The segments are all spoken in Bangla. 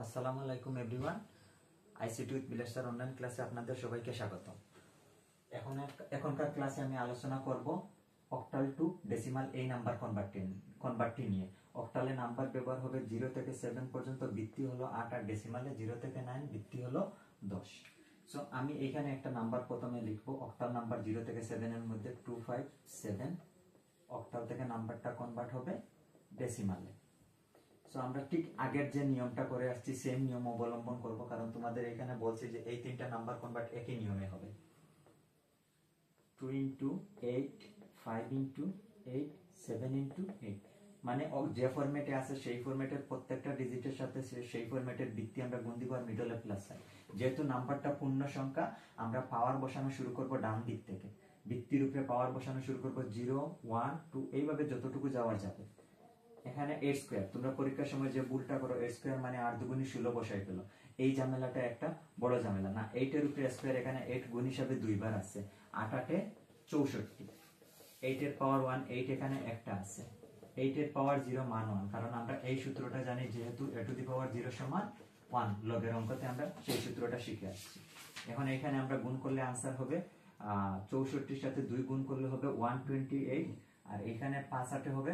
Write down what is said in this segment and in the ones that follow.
আসসালামু আলাইকুম everyone. ICT with Vilas sir online ক্লাসে আপনাদের সবাইকে স্বাগত। এখনকার ক্লাসে আমি আলোচনা করব অক্টাল টু ডেসিমাল এই নাম্বার কনভার্টি নিয়ে। অক্টালে নাম্বার ব্যবহার হবে 0 থেকে 7 পর্যন্ত, বৃত্তি হলো 8 আর ডেসিমালে 0 থেকে 9, বৃত্তি হলো 10। সো আমি এখানে একটা নাম্বার প্রথমে লিখবো। অক্টাল নাম্বার 0 থেকে 7 এর মধ্যে 257। অক্টাল থেকে নাম্বারটা কনভার্ট হবে ডেসিমালে। সো আমরা ঠিক আগের যে নিয়মটা করে আসছি সেম নিয়ম অবলম্বন করব, কারণ তোমাদের এখানে বলছি যে এই তিনটা নাম্বার কনভার্ট একই নিয়মে হবে। 2 ইন্টু 8, 5 ইন্টু 8, 7 ইন্টু 8, মানে যে ফরম্যাটে আছে সেই ফরম্যাটের প্রত্যেকটা ডিজিটের সাথে সেই ফরম্যাটের বৃত্তি আমরা গুণ দিব আর মিডলে প্লাস সাইন। যেহেতু নাম্বারটা পূর্ণ সংখ্যা, আমরা পাওয়ার বসানো শুরু করব ডান দিক থেকে। বৃত্তির উপরে পাওয়ার বসানো শুরু করব 0, 1, 2 এইভাবে যতটুকু যাওয়ার যাবে। এখানে 8 স্কয়ার, তোমরা পরীক্ষার সময় যে ভুলটা করো 8 স্কয়ার মানে 8 দুগুণে 16 বসাই ফেলো। এই ঝামেলাটা একটা বড় ঝামেলা না। 8 এর উপরে স্কয়ার, এখানে 8 গুণ হিসাবে দুইবার আছে, 8 8 64। 8 এর পাওয়ার 1, 8 এখানে একটা আছে। 8 এর পাওয়ার 0 মান 1, কারণ আমরা এই সূত্রটা জানি, যেহেতু a টু দি পাওয়ার 0 সমান 1, লগের অঙ্কতে আমরা সেই সূত্রটা শিখে আসছি। এখন এখানে আমরা গুণ করলে आंसर হবে 64 এর সাথে 2 গুণ করলে হবে 128, আর এখানে 5 8 হবে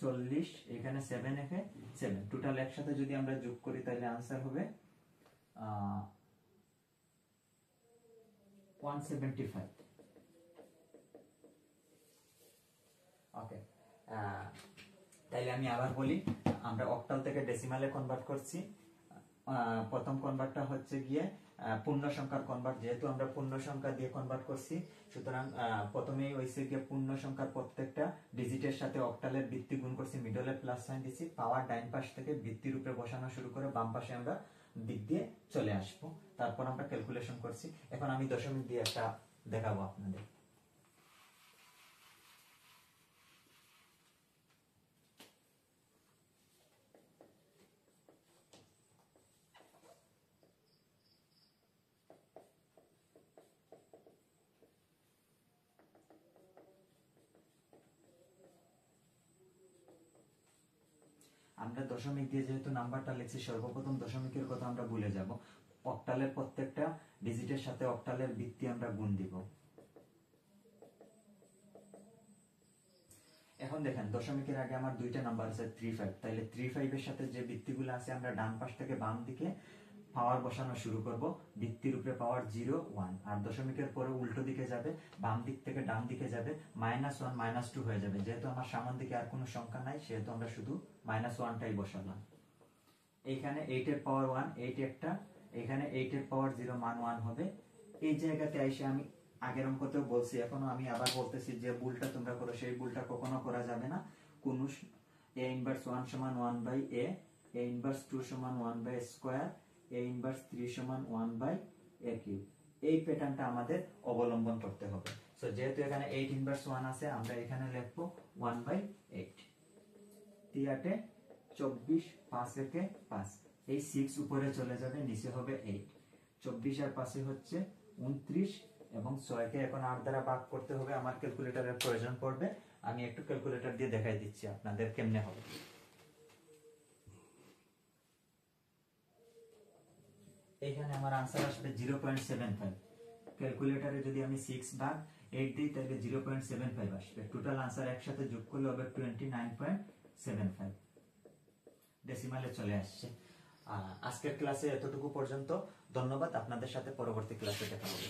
40, এখানে 7 একে 7, টোটাল একসাথে যদি আমরা যোগ করি তাহলে आंसर হবে 175। ওকে, তাইলে আমি আবার বলি, আমরা অক্টাল থেকে ডেসিমালে কনভার্ট করছি। প্রথম কনভার্টটা হচ্ছে গিয়ে পূর্ণ সংখ্যার কনভার্ট। যেহেতু আমরা পূর্ণ সংখ্যা দিয়ে কনভার্ট করছি, সুতরাং প্রথমেই হইছে গিয়ে পূর্ণ সংখ্যার প্রত্যেকটা ডিজিটের সাথে অক্টালের বৃত্তি গুণ করছি, মিডলে প্লাস সাইন দিছি, পাওয়ার ডাইন পাশ থেকে বৃত্তির উপরে বসানো শুরু করে বাম পাশে আমরা দিক দিয়ে চলে আসবো। তারপর আমরা ক্যালকুলেশন করছি। এখন আমি দশমিক দিয়ে একটা দেখাবো আপনাদের। আমরা দশমিক দিয়ে যেহেতু নাম্বারটা লিখছি, সর্বপ্রথম দশমিকের কথা আমরা ভুলে যাব। অক্টালের প্রত্যেকটা ডিজিটের সাথে অক্টালের বৃত্তি আমরা গুণ দিব। এখন দেখেন, দশমিকের আগে আমার দুইটা নাম্বার আছে 35, তাইলে 35 এর সাথে যে বৃত্তিগুলো আছে আমরা ডান পাশ থেকে বাম দিকে পাওয়ার বসানো শুরু করব। বৃত্তির উপরে পাওয়ার 0, 1, আর দশমিকের পরে উল্টো দিকে যাবে, বাম দিক থেকে ডান দিকে যাবে, -1 -2 হয়ে যাবে। যেহেতু আমার সামনের দিকে আর কোনো সংখ্যা নাই, সেহেতু আমরা শুধু -1টাই বসালাম। এইখানে 8 এর পাওয়ার 1, 8 একটা, এখানে 8 এর পাওয়ার 0 মান 1 হবে। এই জায়গাতে এসে আমি আগের অঙ্কতেও বলছি, এখনো আমি আবার বলতেছি, যে ভুলটা তোমরা করো সেই ভুলটা কখনো করা যাবে না। কোন a ইনভার্স 1 সমান 1/a, a ইনভার্স 2 সমান 1/স্কয়ার, a ইনভার্স 3 সমান 1/a কিউব। এই প্যাটার্নটা আমাদের অবলম্বন করতে হবে। সো যেহেতু এখানে 8 ইনভার্স 1 আছে, আমরা এখানে লিখবো 1/8। 3 8 24, 5 একে 5, এই 6 উপরে চলে যাবে, নিচে হবে 8। 24 আর 5 হচ্ছে 29, এবং 6 কে এখন 8 দ্বারা ভাগ করতে হবে। আমার ক্যালকুলেটরের প্রয়োজন পড়বে, আমি একটু ক্যালকুলেটর দিয়ে দেখাই দিচ্ছি আপনাদের কেমনে হবে। এখানে আমার आंसर আসবে 0.75। ক্যালকুলেটরে যদি আমি 6 ভাগ 8 দিই তাহলে 0.75 আসবে। টোটাল आंसर একসাথে যোগ করলে হবে 29.75। ডেসিমালে চলে আসছে। আজকের ক্লাসে এতটুকু পর্যন্ত। ধন্যবাদ, আপনাদের সাথে পরবর্তী ক্লাসে দেখা হবে।